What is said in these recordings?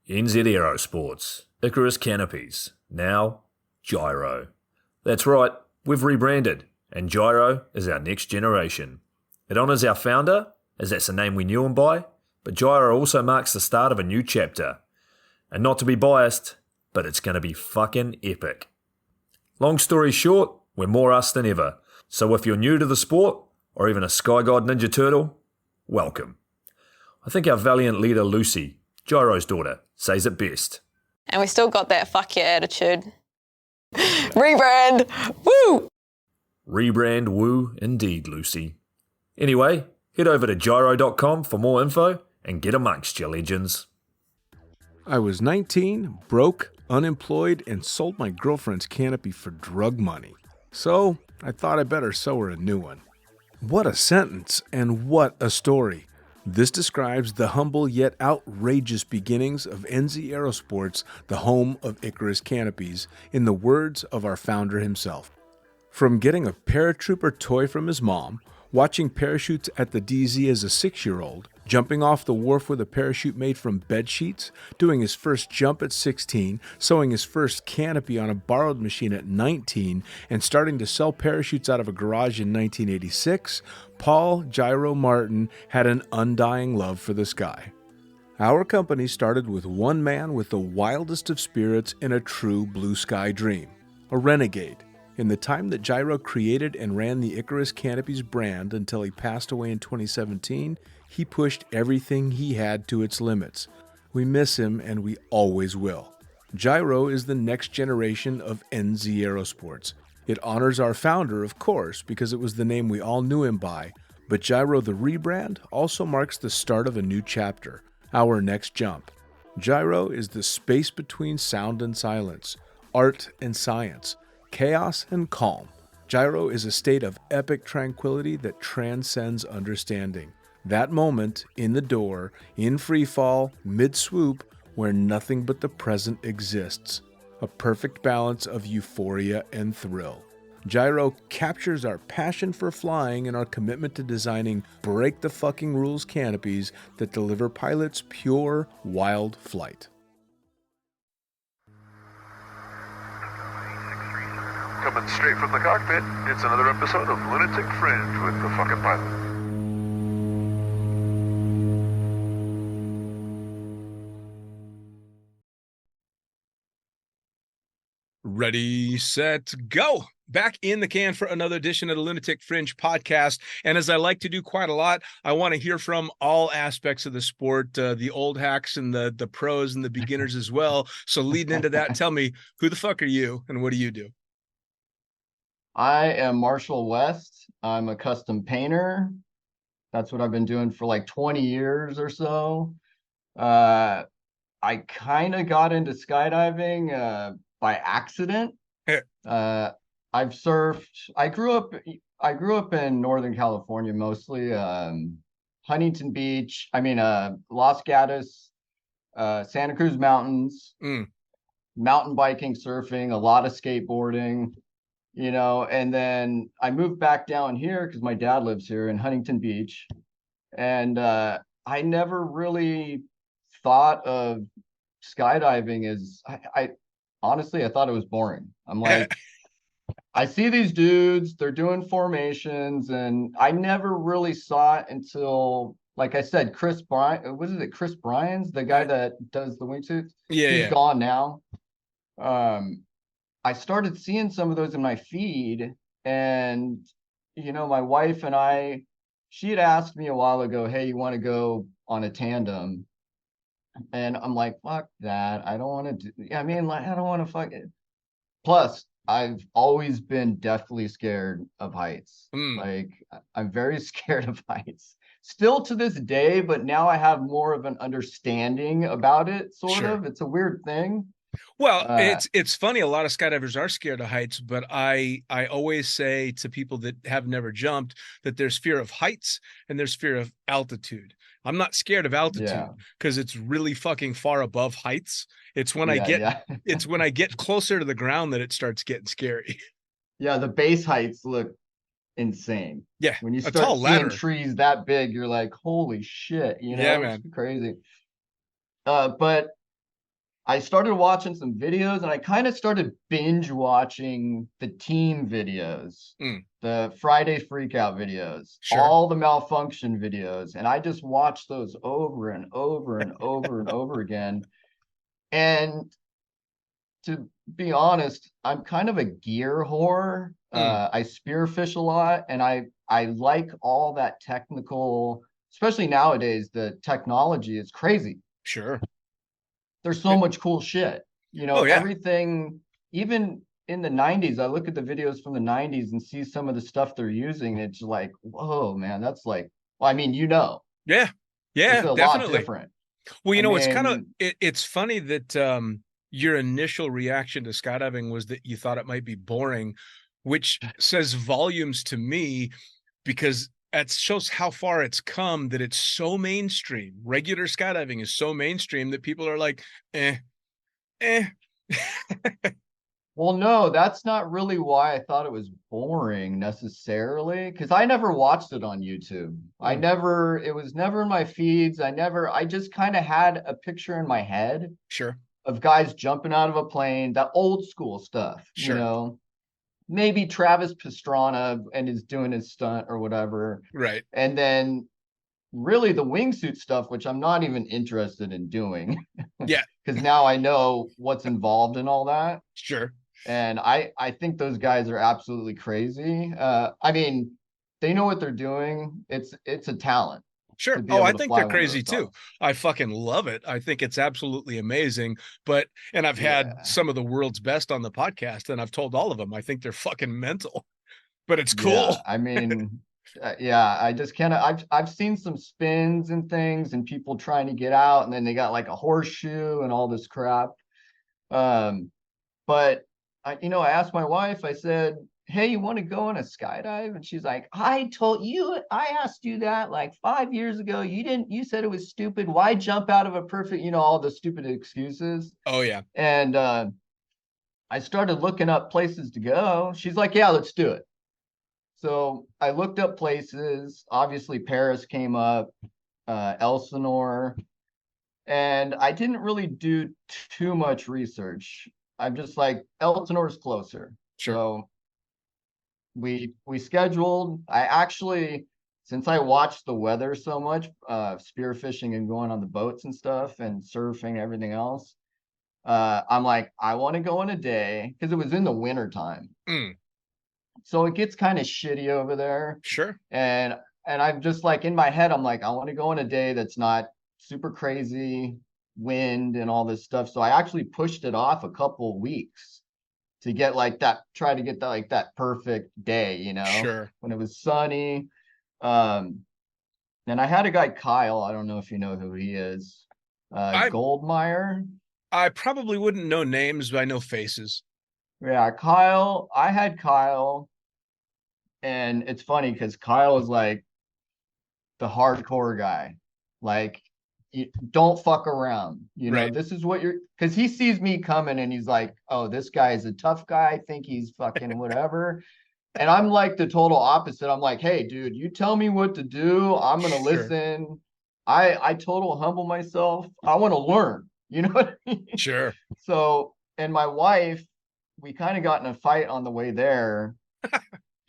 NZ Aerosports, Icarus Canopies, now Gyro. That's right, we've rebranded, and Gyro is our next generation. It honours our founder, as that's the name we knew him by, but Gyro also marks the start of a new chapter. And not to be biased, but it's going to be fucking epic. Long story short, we're more us than ever, so if you're new to the sport, or even a Sky God Ninja Turtle, welcome. I think our valiant leader Lucy, Gyro's daughter, says it best. And we still got that fuck your attitude. Rebrand! Woo! Rebrand woo indeed, Lucy. Anyway, head over to gyro.com for more info and get amongst your legends. I was 19, broke, unemployed, and sold my girlfriend's canopy for drug money. So I thought I better sew her a new one. What a sentence, and what a story. This describes the humble yet outrageous beginnings of NZ Aerosports, the home of Icarus Canopies, in the words of our founder himself. From getting a paratrooper toy from his mom, watching parachutes at the DZ as a 6-year-old, jumping off the wharf with a parachute made from bed sheets, doing his first jump at 16, sewing his first canopy on a borrowed machine at 19, and starting to sell parachutes out of a garage in 1986, Paul Gyro Martin had an undying love for the sky. Our company started with one man with the wildest of spirits and a true blue sky dream, a renegade. In the time that Gyro created and ran the Icarus Canopies brand until he passed away in 2017, he pushed everything he had to its limits. We miss him, and we always will. Gyro is the next generation of NZ Aerosports. It honors our founder, of course, because it was the name we all knew him by, but Gyro the rebrand also marks the start of a new chapter, our next jump. Gyro is the space between sound and silence, art and science, chaos and calm. Gyro is a state of epic tranquility that transcends understanding. That moment, in the door, in free fall, mid-swoop, where nothing but the present exists. A perfect balance of euphoria and thrill. Gyro captures our passion for flying and our commitment to designing break-the-fucking-rules canopies that deliver pilots pure, wild flight. Coming straight from the cockpit, it's another episode of Lunatic Fringe with the fucking pilot. Ready, set, go! Back in the can for another edition of the Lunatic Fringe podcast. And as I like to do quite a lot, I want to hear from all aspects of the sport, the old hacks and the pros and the beginners as well. So leading into that, tell me, who the fuck are you and what do you do? I am Marshall West. I'm a custom painter. That's what I've been doing for like 20 years or so. I kind of got into skydiving by accident. I've surfed. I grew up in Northern California mostly. Huntington Beach. Los Gatos, Santa Cruz Mountains. Mountain biking, surfing, a lot of skateboarding. And then I moved back down here because my dad lives here in Huntington Beach. And I never really thought of skydiving as, I honestly, I thought it was boring. I'm like, I see these dudes, they're doing formations, and I never really saw it until, like I said, Chris Bryan's the guy that does the wingsuits? He's gone now. I started seeing some of those in my feed, and my wife and she had asked me a while ago, hey, you want to go on a tandem? And I'm like, fuck that. I don't want to I don't want to fuck it. Plus, I've always been deathly scared of heights. Like, I'm very scared of heights. Still to this day, but now I have more of an understanding about it, sort of. It's a weird thing. Well, Uh, it's funny. A lot of skydivers are scared of heights, but I always say to people that have never jumped that there's fear of heights and there's fear of altitude. I'm not scared of yeah, altitude because it's really fucking far above heights. It's when I yeah, get yeah. it's when I get closer to the ground that it starts getting scary. Yeah, the base heights look insane. Yeah, When you a start tall seeing ladder. trees that big, you're like, holy shit, Yeah, it's man. crazy. But I started watching some videos and I kind of started binge watching the team videos, Mm, the Friday freakout videos, sure. all the malfunction videos. And I just watched those over and over and over and over again. And to be honest, I'm kind of a gear whore. Mm, I spearfish a lot and I like all that technical, especially nowadays, the technology is crazy. sure. There's so much cool shit. Oh yeah. Everything, even in the 90s, I look at the videos from the 90s and see some of the stuff they're using. It's like, whoa, man, that's like, well, I mean, Yeah. it's Yeah, a lot definitely. different. Well, I it's kind of mean, it's funny that your initial reaction to skydiving was that you thought it might be boring, which says volumes to me because that shows how far it's come that it's so mainstream. Regular skydiving is so mainstream that people are like, eh, eh. well, no, that's not really why I thought it was boring necessarily, because I never watched it on YouTube. Mm, It was never in my feeds. I just kind of had a picture in my head sure, of guys jumping out of a plane, that old school stuff, sure, maybe Travis Pastrana and is doing his stunt or whatever. right. And then really the wingsuit stuff, which I'm not even interested in doing Yeah, because now I know what's involved in all that. sure, And I think those guys are absolutely crazy. I mean, they know what they're doing. It's a talent to sure. be Oh, I able to think fly they're one of crazy those too. dogs. I fucking love it. I think it's absolutely amazing. And I've had Yeah. some of the world's best on the podcast, and I've told all of them I think they're fucking mental, but it's cool. Yeah, I mean, yeah, I just kind of I've seen some spins and things and people trying to get out and then they got like a horseshoe and all this crap. Um, but I asked my wife, I said, "Hey, you want to go on a skydive?" And she's like, I asked you that like 5 years ago. You didn't, you said it was stupid. Why jump out of a perfect, all the stupid excuses." Oh yeah. And I started looking up places to go. She's like, "Yeah, let's do it." So I looked up places. Obviously, Paris came up, Elsinore, and I didn't really do too much research. I'm just like, Elsinore's closer. Sure. So we scheduled. I actually, since I watched the weather so much, spearfishing and going on the boats and stuff and surfing, everything else, I'm like, I want to go in a day because it was in the winter time. Mm, So it gets kind of shitty over there. sure. And I'm just like in my head, I'm like, I want to go on a day that's not super crazy wind and all this stuff. So I actually pushed it off a couple weeks to get like that, try to get that like that perfect day, Sure. when it was sunny. Um, and I had a guy, Kyle, I don't know if you know who he is, I Goldmeyer. I probably wouldn't know names, but I know faces. Yeah, I had Kyle, and it's funny because Kyle is like the hardcore guy. Like, you don't fuck around. Right. This is what because he sees me coming and he's like, oh, this guy is a tough guy. I think he's fucking whatever. And I'm like the total opposite. I'm like, hey, dude, you tell me what to do. I'm gonna Sure. listen. I total humble myself. I want to learn. You know what I mean? Sure. So, and my wife, we kind of got in a fight on the way there.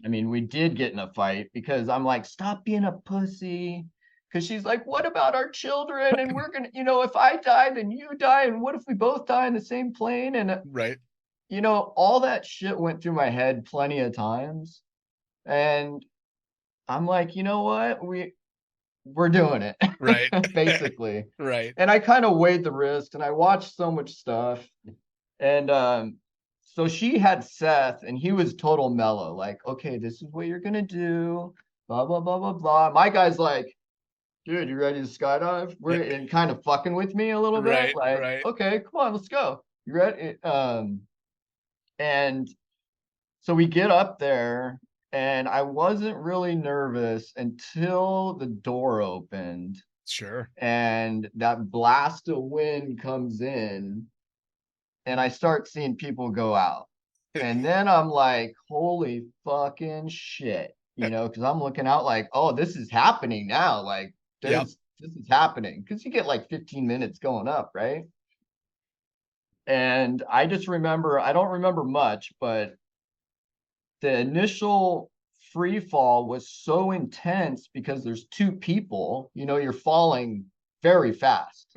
I mean, we did get in a fight because I'm like, stop being a pussy. Because she's like, what about our children? And we're going to, if I die, then you die. And what if we both die in the same plane? And, Right. all that shit went through my head plenty of times. And I'm like, you know what? We're doing it, Right. basically. Right. And I kind of weighed the risk and I watched so much stuff. And so she had Seth and he was total mellow, like, okay, this is what you're gonna do, blah, blah, blah, blah, blah. My guy's like, dude, you ready to skydive? We're and kind of fucking with me a little bit. Right. Like, Right. okay, come on, let's go. You ready? And so we get up there, and I wasn't really nervous until the door opened Sure. and that blast of wind comes in, and I start seeing people go out. And then I'm like, holy fucking shit, because I'm looking out like, oh, this is happening now. Like, Yep. this is happening, because you get like 15 minutes going up, right? And I just remember, I don't remember much, but the initial free fall was so intense because there's two people, you're falling very fast.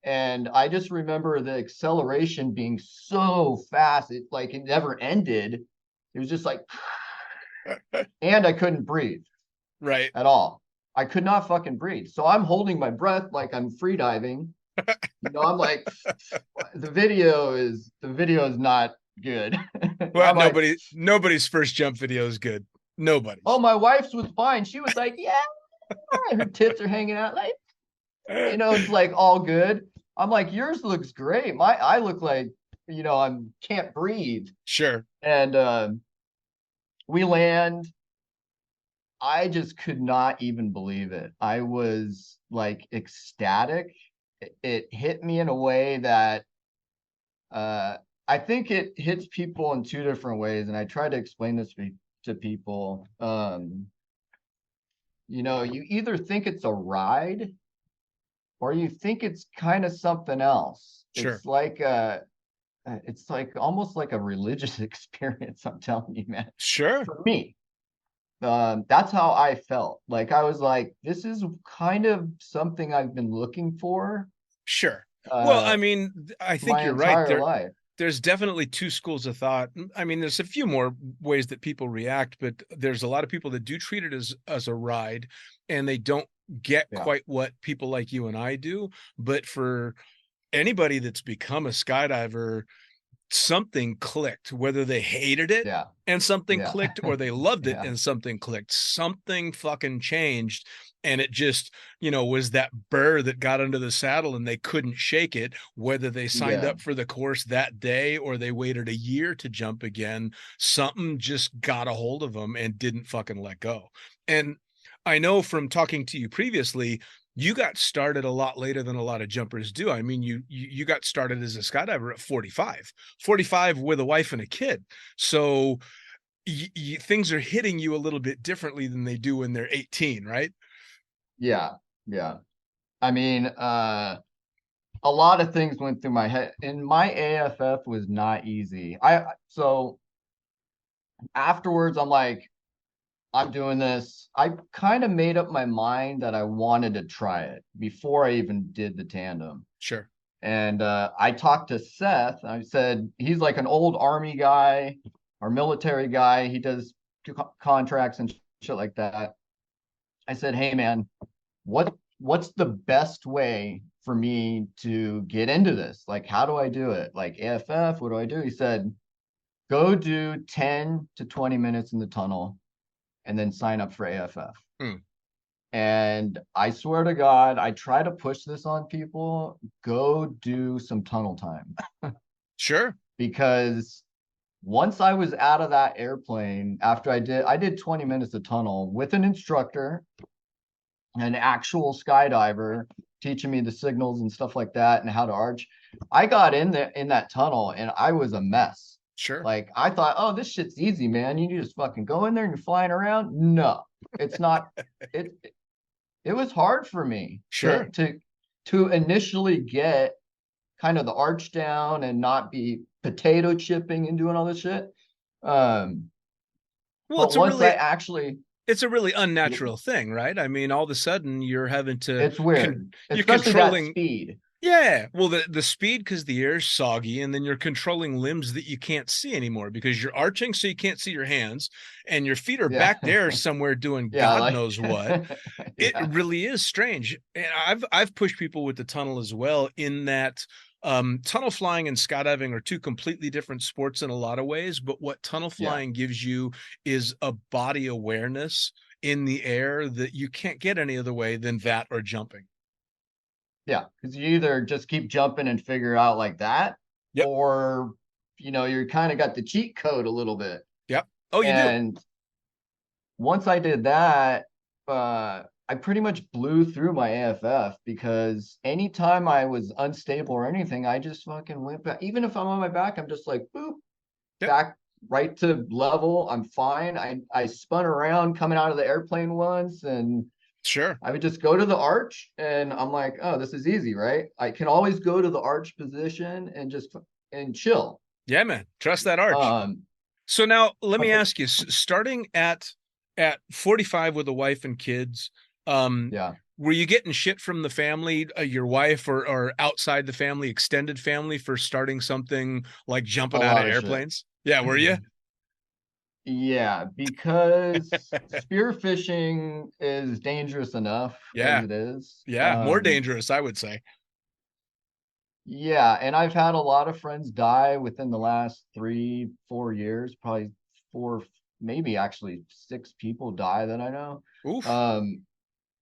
And I just remember the acceleration being so fast, it never ended. It was just like, and I couldn't breathe Right. at all. I could not fucking breathe. So I'm holding my breath like I'm free diving. I'm like, the video is not good. Well, I'm like, nobody's first jump video is good. Nobody. oh, my wife's was fine. She was like, yeah, her tits are hanging out. Like, it's like all good. I'm like, yours looks great. I look like, I can't breathe. Sure. And we land. I just could not even believe it. I was like ecstatic. It hit me in a way that I think it hits people in two different ways. And I try to explain this to people. You either think it's a ride, or you think it's kind of something else. Sure. It's like almost like a religious experience, I'm telling you, man. Sure. For me, that's how I felt. Like, I was like, this is kind of something I've been looking for. Sure. Well, I mean, I think you're right. Life. There's definitely two schools of thought. I mean, there's a few more ways that people react, but there's a lot of people that do treat it as a ride, and they don't get quite what people like you and I do. But for anybody that's become a skydiver, something clicked, whether they hated it and something clicked, or they loved it and something clicked. Something fucking changed. And it just, was that burr that got under the saddle and they couldn't shake it, whether they signed up for the course that day or they waited a year to jump again. Something just got a hold of them and didn't fucking let go. And I know from talking to you previously, you got started a lot later than a lot of jumpers do. I mean, you got started as a skydiver at 45 with a wife and a kid. So things are hitting you a little bit differently than they do when they're 18, right? Yeah. I mean, a lot of things went through my head, and my AFF was not easy. So afterwards, I'm like, I'm doing this. I kind of made up my mind that I wanted to try it before I even did the tandem. Sure. And I talked to Seth. I said, he's like an old Army guy or military guy. He does contracts and shit like that. I said, hey, man, what's the best way for me to get into this? Like, how do I do it? Like, AFF, what do I do? He said, go do 10 to 20 minutes in the tunnel and then sign up for AFF. And I swear to God, I try to push this on people. Go do some tunnel time. Sure. Because once I was out of that airplane, after I did 20 minutes of tunnel with an instructor, an actual skydiver teaching me the signals and stuff like that and how to arch. I got in that tunnel and I was a mess. Sure. Like, I thought, oh, this shit's easy, man. You just fucking go in there and you're flying around. No, it's not. It was hard for me. Sure. To initially get kind of the arch down and not be potato chipping and doing all this shit. Well, it's a really unnatural thing, right? I mean, all of a sudden you're having to. It's weird. You're especially controlling that speed. Yeah. Well, the speed, because the air's soggy, and then you're controlling limbs that you can't see anymore because you're arching, so you can't see your hands, and your feet are back there somewhere doing God knows what. It really is strange. And I've pushed people with the tunnel as well, in that tunnel flying and skydiving are two completely different sports in a lot of ways, but what tunnel flying gives you is a body awareness in the air that you can't get any other way than that or jumping. Yeah, because you either just keep jumping and figure out like that, Yep. or, you're kind of got the cheat code a little bit. Yep. Oh, you do. And once I did that, I pretty much blew through my AFF, because anytime I was unstable or anything, I just fucking went back. Even if I'm on my back, I'm just like, boop, Yep. back right to level. I'm fine. I spun around coming out of the airplane once, and Sure. I would just go to the arch, and I'm like, oh, this is easy, right? I can always go to the arch position and chill. Yeah, man. Trust that arch. So now let me ask you, starting at 45 with a wife and kids, yeah. were you getting shit from the family, your wife, or outside the family, extended family, for starting something like jumping out of airplanes? Yeah, were you? Yeah, because spearfishing is dangerous enough as it is. Yeah, more dangerous, I would say. Yeah, and I've had a lot of friends die within the last 3-4 years, probably 4, maybe actually 6 people die that I know. Oof.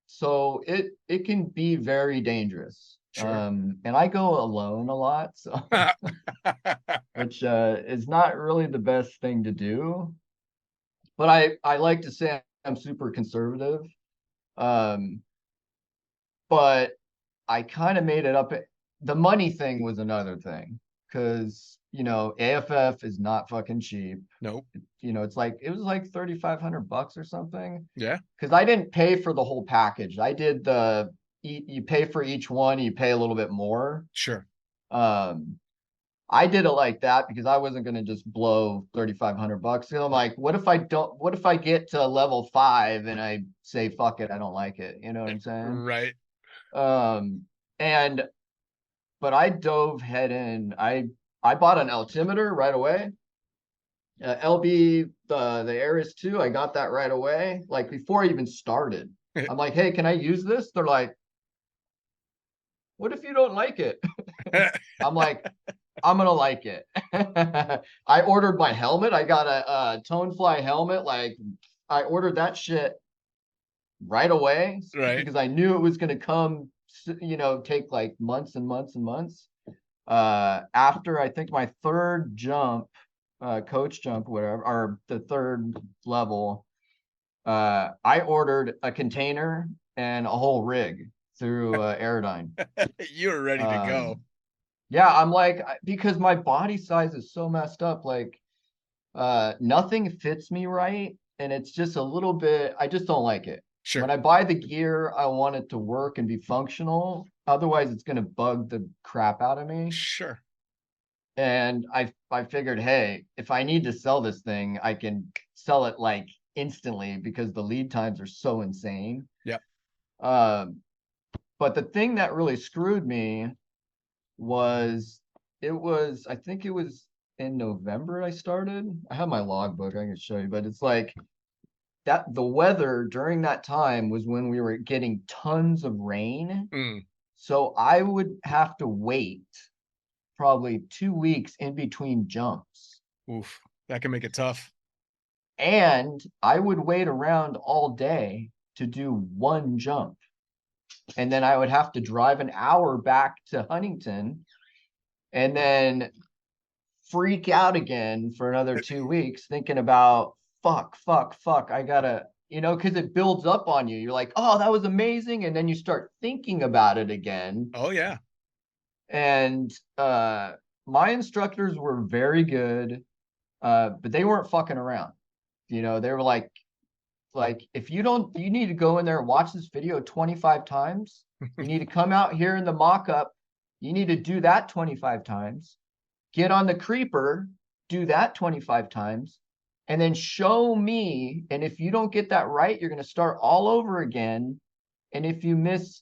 So it can be very dangerous. Sure. And I go alone a lot, so which is not really the best thing to do. But I like to say I'm super conservative. But I kind of made it up. The money thing was another thing, because AFF is not fucking cheap. Nope. It was like $3,500 or something. Yeah. Because I didn't pay for the whole package. I did you pay for each one, you pay a little bit more. Sure. I did it like that because I wasn't going to just blow $3,500. So I'm like, what if I get to level 5 and I say, fuck it, I don't like it. You know what I'm saying? Right. But I dove head in. I bought an altimeter right away. LB, the Ares 2, I got that right away. Like before I even started. I'm like, hey, can I use this? They're like, what if you don't like it? I'm like, I'm gonna like it. I ordered my helmet. I got a Tonefly helmet. Like I ordered that shit right away, right, because I knew it was gonna come, take like months and months and months. After I think my third jump, coach jump, whatever, or the third level, I ordered a container and a whole rig through Aerodyne. You were ready to go. Yeah, I'm like, because my body size is so messed up, like nothing fits me right, and it's just a little bit, I just don't like it. Sure. When I buy the gear, I want it to work and be functional. Otherwise, it's going to bug the crap out of me. Sure. And I figured, hey, if I need to sell this thing, I can sell it like instantly, because the lead times are so insane. Yep. But the thing that really screwed me was, I think it was in November I started. I have my logbook, I can show you, but it's like that the weather during that time was when we were getting tons of rain. So I would have to wait probably 2 weeks in between jumps. Oof, that can make it tough. And I would wait around all day to do one jump. And then I would have to drive an hour back to Huntington and then freak out again for another 2 weeks, thinking about, fuck, I gotta, because it builds up on you. You're like, oh, that was amazing. And then you start thinking about it again. Oh, yeah. And my instructors were very good, but they weren't fucking around. They were like, if you need to go in there and watch this video 25 times. You need to come out here in the mock-up. You need to do that 25 times. Get on the creeper, do that 25 times, and then show me. And if you don't get that right, you're going to start all over again. And if you miss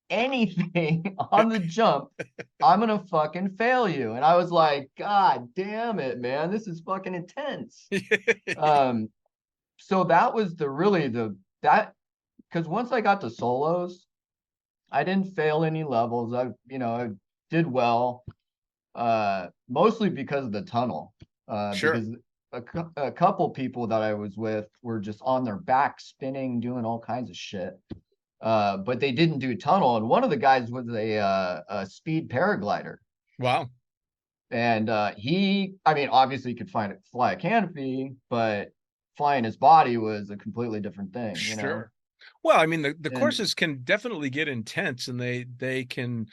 anything on the jump, I'm going to fucking fail you. And I was like, God damn it, man. This is fucking intense. So that was because once I got to solos, I didn't fail any levels. I did well, mostly because of the tunnel. Sure. Because a couple people that I was with were just on their back spinning, doing all kinds of shit. But they didn't do tunnel. And one of the guys was a speed paraglider. Wow. And I mean, obviously he could fly a canopy, but flying his body was a completely different thing, you know? Sure. Well, I mean, the And courses can definitely get intense, and they can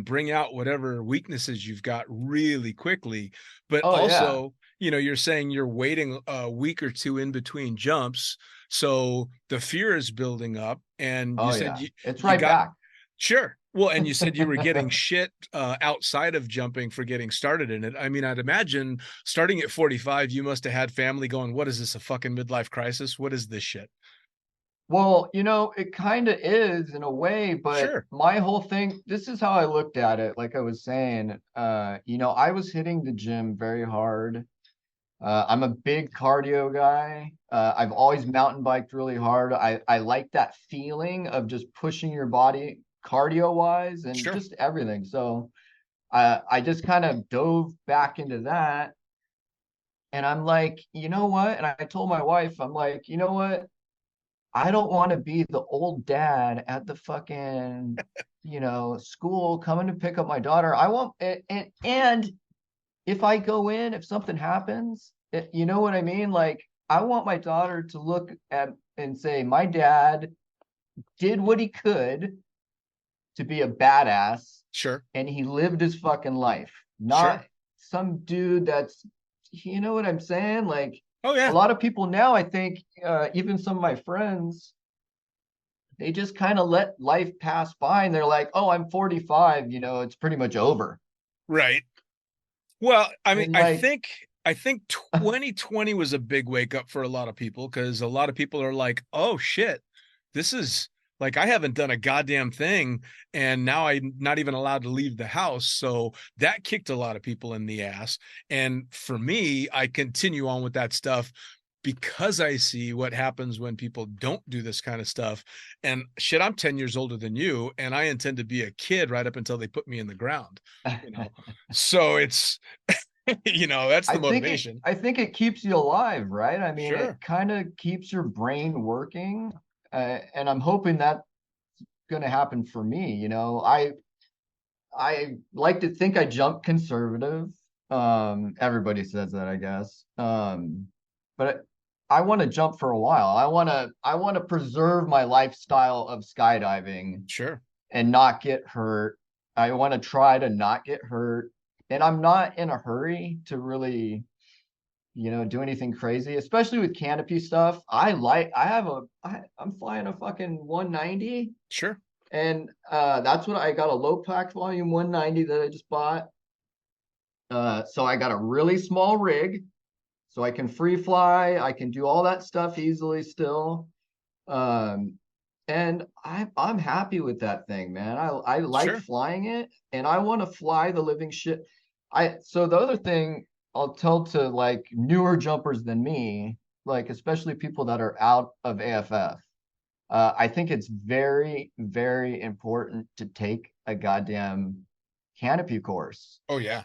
bring out whatever weaknesses you've got really quickly. But oh yeah, also, you're saying you're waiting a week or two in between jumps, so the fear is building up. And you oh said yeah, you it's you right got back. sure. Well, and you said you were getting shit outside of jumping for getting started in it. I mean, I'd imagine starting at 45, you must have had family going, "What is this, a fucking midlife crisis? What is this shit?" Well, it kind of is in a way, but Sure. my whole thing, this is how I looked at it. Like I was saying, I was hitting the gym very hard. I'm a big cardio guy. I've always mountain biked really hard. I like that feeling of just pushing your body cardio wise and Sure. just everything. So I just kind of dove back into that. And I'm like, you know what? And I told my wife, I'm like, you know what? I don't want to be the old dad at the fucking, school coming to pick up my daughter. I want and if I go in, if something happens, you know what I mean? Like I want my daughter to look at and say, my dad did what he could to be a badass Sure. and he lived his fucking life. Not Sure. some dude that's, you know what I'm saying? Like Oh a yeah. lot of people now, I think, even some of my friends, they just kind of let life pass by and they're like, oh, I'm 45, it's pretty much over. Right. Well, I mean, And I like, think I think 2020 was a big wake up for a lot of people, because a lot of people are like, "Oh shit. This is like I haven't done a goddamn thing, and now I'm not even allowed to leave the house." So that kicked a lot of people in the ass. And for me, I continue on with that stuff because I see what happens when people don't do this kind of stuff. And shit, I'm 10 years older than you, and I intend to be a kid right up until they put me in the ground, you know. So it's that's the motivation. I think it keeps you alive, right? I mean, it Sure. kind of keeps your brain working. And I'm hoping that's going to happen for me. I like to think I jump conservative. Everybody says that, I guess. But I want to jump for a while. I want to preserve my lifestyle of skydiving Sure. and not get hurt. I want to try to not get hurt. And I'm not in a hurry to really, do anything crazy, especially with canopy stuff. I'm flying a fucking 190 Sure. and that's what I got, a low pack volume 190 that I just bought. So I got a really small rig so I can free fly. I can do all that stuff easily still. Um, and I'm happy with that thing, man. I like Sure. flying it and I want to fly the living shit. So the other thing I'll tell to like newer jumpers than me, like especially people that are out of AFF, I think it's very, very important to take a goddamn canopy course. Oh yeah.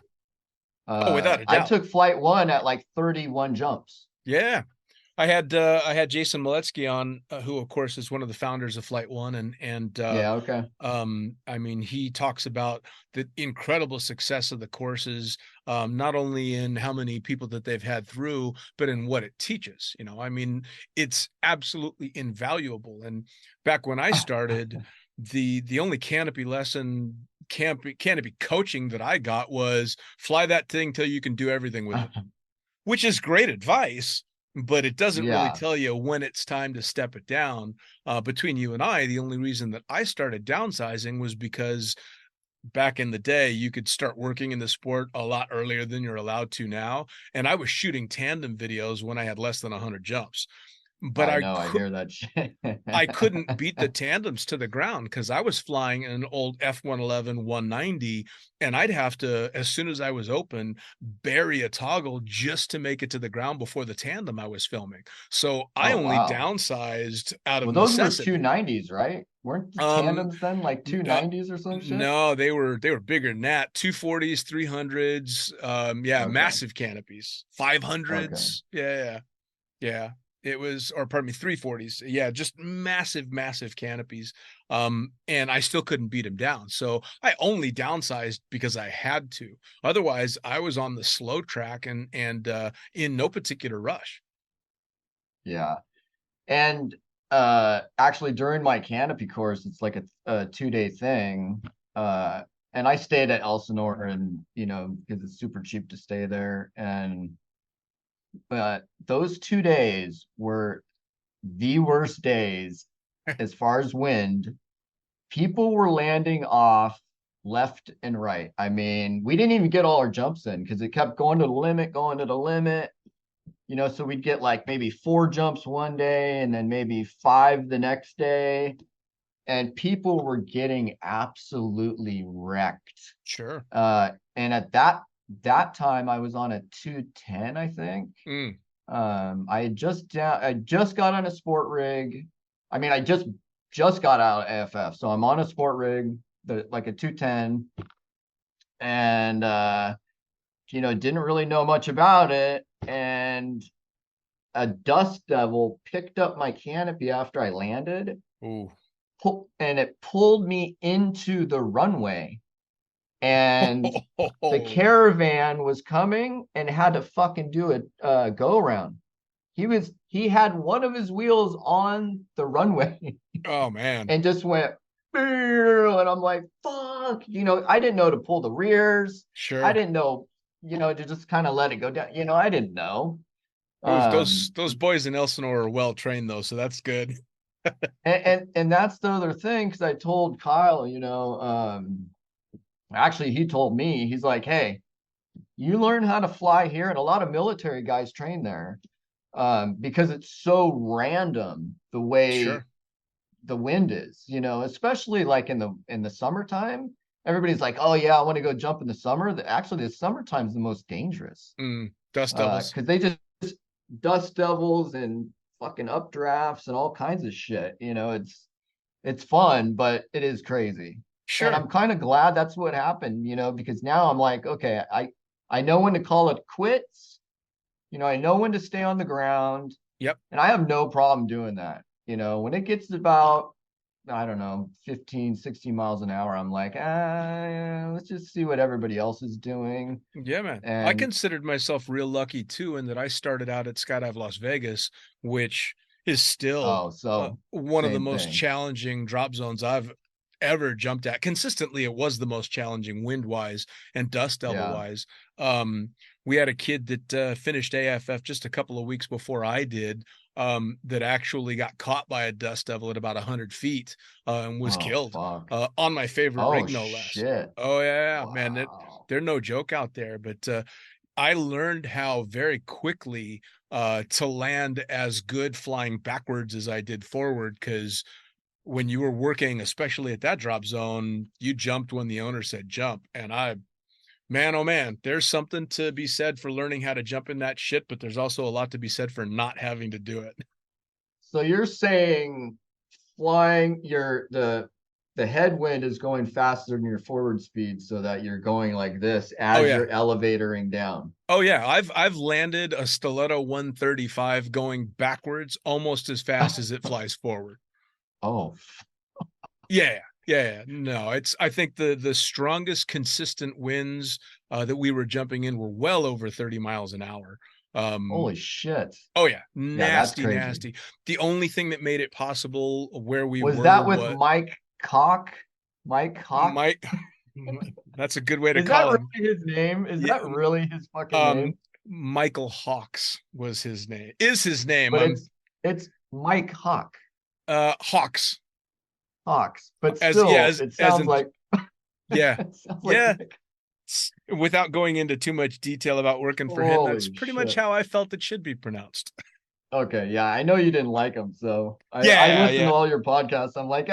Oh, without a I doubt. took flight one at like 31 jumps. Yeah. I had Jason Moletsky on, who of course is one of the founders of Flight One, and Yeah, okay. I mean, he talks about the incredible success of the courses, not only in how many people that they've had through, but in what it teaches. I mean, it's absolutely invaluable. And back when I started, the only canopy lesson, canopy coaching that I got was fly that thing till you can do everything with it, which is great advice, but it doesn't really Yeah. tell you when it's time to step it down. Between you and I, the only reason that I started downsizing was because back in the day, you could start working in the sport a lot earlier than you're allowed to now. And I was shooting tandem videos when I had less than 100 jumps. But I know, I hear that shit. I couldn't beat the tandems to the ground because I was flying an old F-111 190, and I'd have to, as soon as I was open, bury a toggle just to make it to the ground before the tandem I was filming. So I Oh, only wow. downsized out of Well, those were necessity. 290s, right? Weren't the Um, tandems then like uh, 290s or some shit? no, they were bigger than that. 240s, 300s, yeah, Okay. massive canopies, Okay. 500s. Yeah, yeah. It was, or pardon me, 340s. Yeah, just massive, massive canopies. And I still couldn't beat him down. So I only downsized because I had to. Otherwise, I was on the slow track and in no particular rush. Yeah. And actually during my canopy course, it's like a 2-day thing. And I stayed at Elsinore, and because it's super cheap to stay there. And but those 2 days were the worst days as far as wind. People were landing off left and right. I mean, we didn't even get all our jumps in because it kept going to the limit, going to the limit. So we'd get like maybe 4 jumps one day and then maybe 5 the next day. And people were getting absolutely wrecked. Sure. And at that time I was on a 210, I think. I just got on a sport rig. I mean, I just got out of AFF, so I'm on a sport rig, like a 210, and didn't really know much about it. And a dust devil picked up my canopy after I landed. Ooh. And it pulled me into the runway. And the caravan was coming and had to fucking do a go around. He had one of his wheels on the runway. Oh man. And just went, and I'm like, fuck. I didn't know to pull the rears. Sure. I didn't know, to just kind of let it go down. I didn't know. Those boys in Elsinore are well trained though, so that's good. and that's the other thing, because I told Kyle, actually he told me, he's like, hey, you learn how to fly here, and a lot of military guys train there, because it's so random the way Sure. the wind is, especially like in the summertime. Everybody's like, oh yeah, I want to go jump in the summer. Actually, the summertime is the most dangerous. Dust devils. Because they just dust devils and fucking updrafts and all kinds of shit. It's fun, but it is crazy. Sure. And I'm kind of glad that's what happened, because now I'm like, okay, I know when to call it quits. I know when to stay on the ground. Yep. And I have no problem doing that. When it gets about, I don't know, 15, 16 miles an hour, I'm like, let's just see what everybody else is doing. Yeah, man. And I considered myself real lucky too, in that I started out at Skydive Las Vegas, which is still one of the most challenging drop zones I've ever jumped at. Consistently, it was the most challenging wind-wise and dust devil-wise. We had a kid that finished AFF just a couple of weeks before I did, that actually got caught by a dust devil at about 100 feet and was killed on my favorite rig, no less. Shit. Oh, yeah, wow. Man, they're no joke out there. But I learned how very quickly to land as good flying backwards as I did forward, because when you were working, especially at that drop zone, you jumped when the owner said jump. And man, oh man, there's something to be said for learning how to jump in that shit, but there's also a lot to be said for not having to do it. So you're saying flying the headwind is going faster than your forward speed, so that you're going like this as you're elevatoring down. Oh yeah, I've landed a Stiletto 135 going backwards almost as fast as it flies forward. Oh. Yeah. No, I think the strongest consistent winds that we were jumping in were well over 30 miles an hour. Holy shit. Oh yeah, nasty. The only thing that made it possible where we was were that with Mike Hawk. That's a good way to call him. Is that really his name? Is that really his fucking name? Michael Hawks was his name. Is his name? But it's Mike Hawk. Hawks, but still, it sounds like Without going into too much detail about working for him, that's pretty much how I felt it should be pronounced. Okay, yeah, I know you didn't like him, so I listened to all your podcasts. I'm like,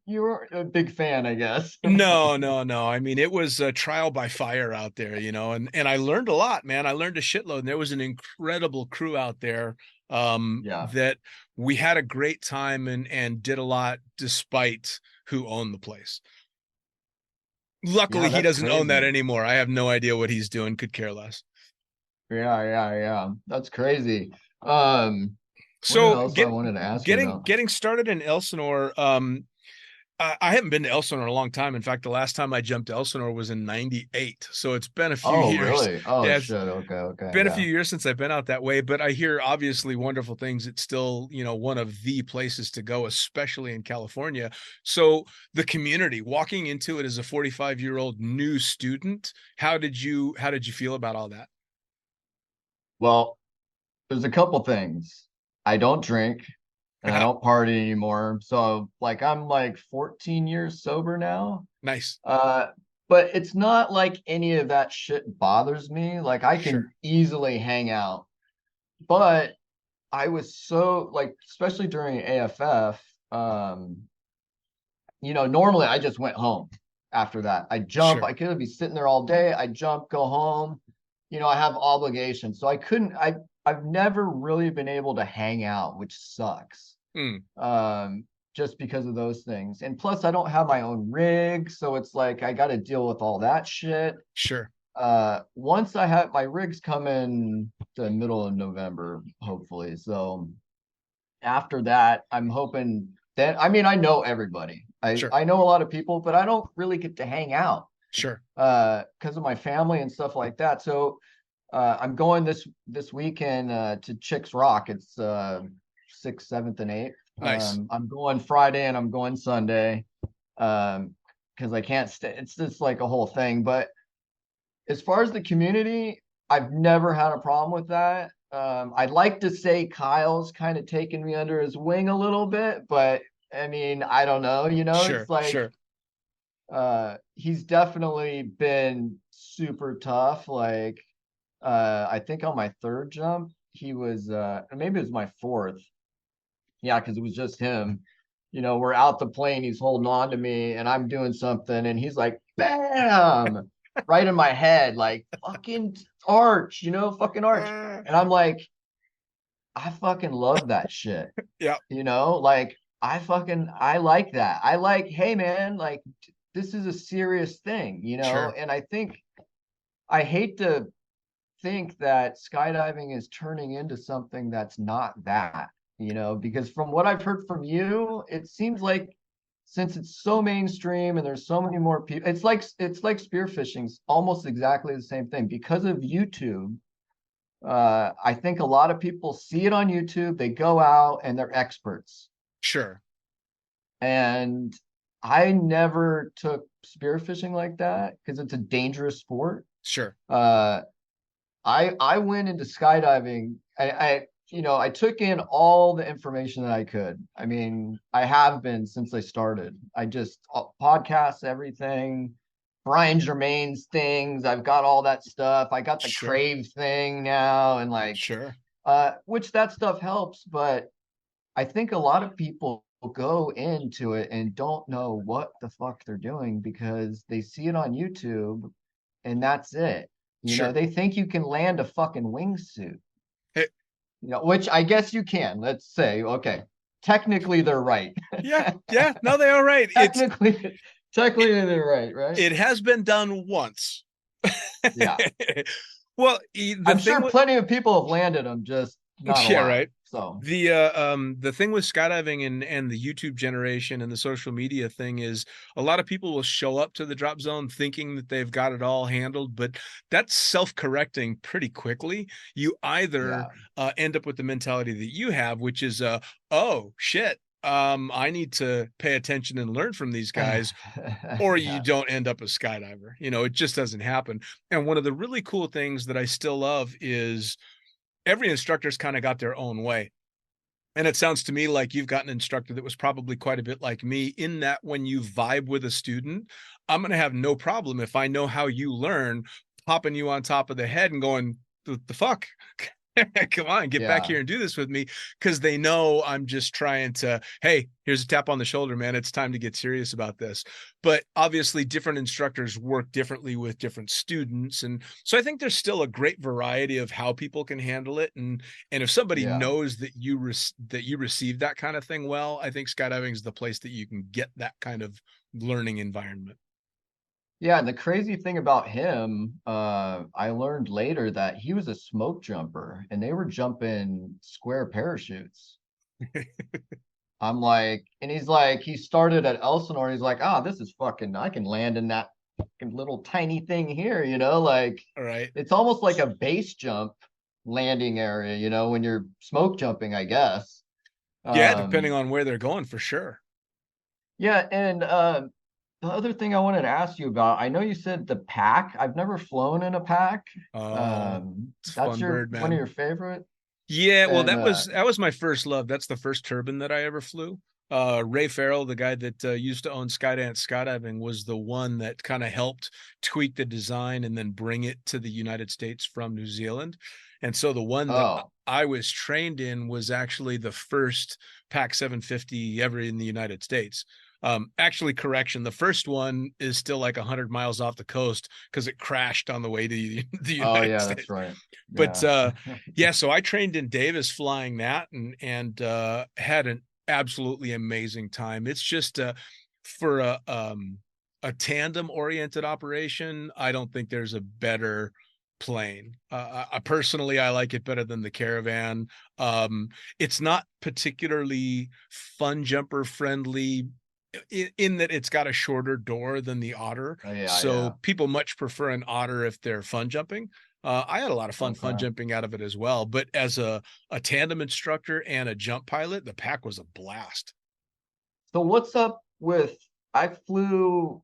you were a big fan, I guess. No. I mean, it was a trial by fire out there, and I learned a lot, man. I learned a shitload, and there was an incredible crew out there. That we had a great time and did a lot despite who owned the place. Luckily, he doesn't own that anymore. I have no idea what he's doing. Could care less. Yeah. That's crazy. What So else I wanted to ask you about? getting started in Elsinore. I haven't been to Elsinore in a long time. In fact, the last time I jumped to Elsinore was in '98. So it's been a few Oh, years. really? Oh, Yeah, shit. Okay, okay, been a yeah. few years since I've been out that way, but I hear obviously wonderful things. It's still, one of the places to go, especially in California. So the community, walking into it as a 45-year-old new student, how did you feel about all that? Well, there's a couple things. I don't drink and I don't party anymore. So like I'm like 14 years sober now. Nice. Uh, but it's not like any of that shit bothers me. Like I Sure. can easily hang out. But I was so like, especially during AFF, normally I just went home after that. I jump, Sure. I could be sitting there all day. I jump, go home. I have obligations. So I've never really been able to hang out, which sucks. Mm, Just because of those things. And plus I don't have my own rig, so it's like I got to deal with all that shit. sure. Once I have my rigs come in the middle of November, hopefully. So after that, I'm hoping that I know everybody. I Sure. I know a lot of people, but I don't really get to hang out Sure. because of my family and stuff like that. So I'm going this weekend to Chicks Rock. It's 6th, 7th, and 8th. Nice. I'm going Friday and I'm going Sunday because I can't stay. It's just like a whole thing. But as far as the community, I've never had a problem with that. I'd like to say Kyle's kind of taken me under his wing a little bit, but I mean, I don't know, it's Sure. like Sure. he's definitely been super tough. Like I think on my third jump, he was maybe it was my fourth. Yeah, because it was just him. We're out the plane, he's holding on to me, and I'm doing something, and he's like, bam, right in my head, like fucking arch, fucking arch. And I'm like, I fucking love that shit. Yeah. Like I like that. I like, hey man, like this is a serious thing, Sure. and I hate to think that skydiving is turning into something that's not that, because from what I've heard from you, it seems like since it's so mainstream and there's so many more people, it's like spearfishing's almost exactly the same thing because of YouTube. I think a lot of people see it on YouTube, they go out and they're experts. Sure. And I never took spearfishing like that because it's a dangerous sport. Sure. I went into skydiving. I took in all the information that I could. I mean, I have been since I started. I just podcasts, everything, Brian Germain's things. I've got all that stuff. I got the Sure. Crave thing now, and like, Sure. which that stuff helps. But I think a lot of people go into it and don't know what the fuck they're doing because they see it on YouTube, and that's it. Sure. They think you can land a fucking wingsuit. Hey, Which I guess you can. Let's say, okay, technically they're right. yeah. Yeah. No, they are right. Technically they're right, right? It has been done once. Yeah. Well, I'm sure plenty of people have landed them, just not a yeah, lot. right. So The thing with skydiving and the YouTube generation and the social media thing is a lot of people will show up to the drop zone thinking that they've got it all handled, but that's self-correcting pretty quickly. You either end up with the mentality that you have, which is oh shit, I need to pay attention and learn from these guys, or you don't end up a skydiver. It just doesn't happen. And one of the really cool things that I still love is every instructor's kind of got their own way. And it sounds to me like you've got an instructor that was probably quite a bit like me in that when you vibe with a student, I'm going to have no problem if I know how you learn, popping you on top of the head and going, the fuck? Come on, get back here and do this with me, because they know I'm just trying to, hey, here's a tap on the shoulder, man. It's time to get serious about this. But obviously different instructors work differently with different students. And so I think there's still a great variety of how people can handle it. And if somebody knows that you receive that kind of thing well, I think skydiving is the place that you can get that kind of learning environment. Yeah, and the crazy thing about him, I learned later that he was a smoke jumper and they were jumping square parachutes. I'm like, and he's like, he started at Elsinore. He's like, ah, this is fucking, I can land in that fucking little tiny thing here, like All right. it's almost like a base jump landing area, when you're smoke jumping, I guess. Yeah, depending Um, on where they're going for sure. yeah, and the other thing I wanted to ask you about, I know you said the pack. I've never flown in a pack. Oh, it's That's fun bird, one of man. your favorite. Yeah, well, And that was my first love. That's the first turbine that I ever flew. Ray Farrell, the guy that used to own Skydance Skydiving, was the one that kind of helped tweak the design and then bring it to the United States from New Zealand. And so the one that oh, I was trained in was actually the first Pac 750 ever in the United States. Actually, correction, the first one is still like 100 miles off the coast because it crashed on the way to the oh United yeah, States. that's right. But Yeah. yeah, so I trained in Davis flying that and had an absolutely amazing time. It's just for a tandem oriented operation, I don't think there's a better plane. I personally, I like it better than the Caravan. It's not particularly fun jumper friendly in that it's got a shorter door than the Otter. Oh, yeah, yeah. So people much prefer an Otter if they're fun jumping. I had a lot of fun Okay. jumping out of it as well. But as a tandem instructor and a jump pilot, the Pack was a blast. So what's up with I flew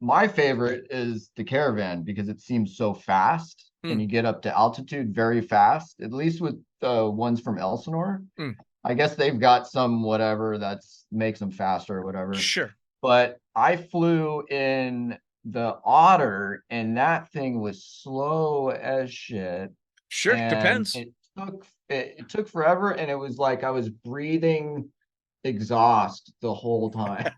my favorite is the Caravan because it seems so fast and Mm, you get up to altitude very fast, at least with the ones from Elsinore. mm, I guess they've got some whatever that's makes them faster or whatever. sure, But I flew in the Otter and that thing was slow as shit. sure, And depends. it took forever and it was like I was breathing exhaust the whole time.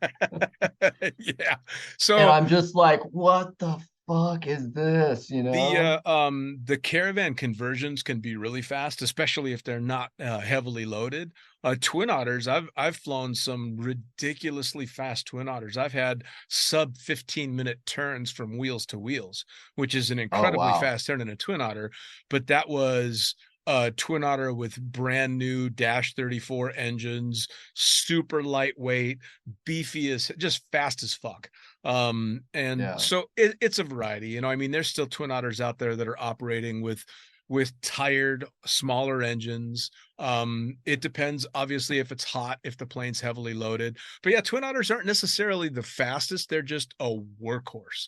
Yeah. And So I'm just like, what the fuck is this, the Caravan conversions can be really fast, especially if they're not heavily loaded. Twin Otters, I've flown some ridiculously fast Twin Otters. I've had sub 15-minute turns from wheels to wheels, which is an Oh incredibly wow. fast turn in a Twin Otter. But that was a Twin Otter with brand new Dash 34 engines, super lightweight, beefy as just fast as fuck. And Yeah. so it's a variety, I mean, there's still Twin Otters out there that are operating with tired, smaller engines. It depends, obviously, if it's hot, if the plane's heavily loaded. But yeah, Twin Otters aren't necessarily the fastest, they're just a workhorse.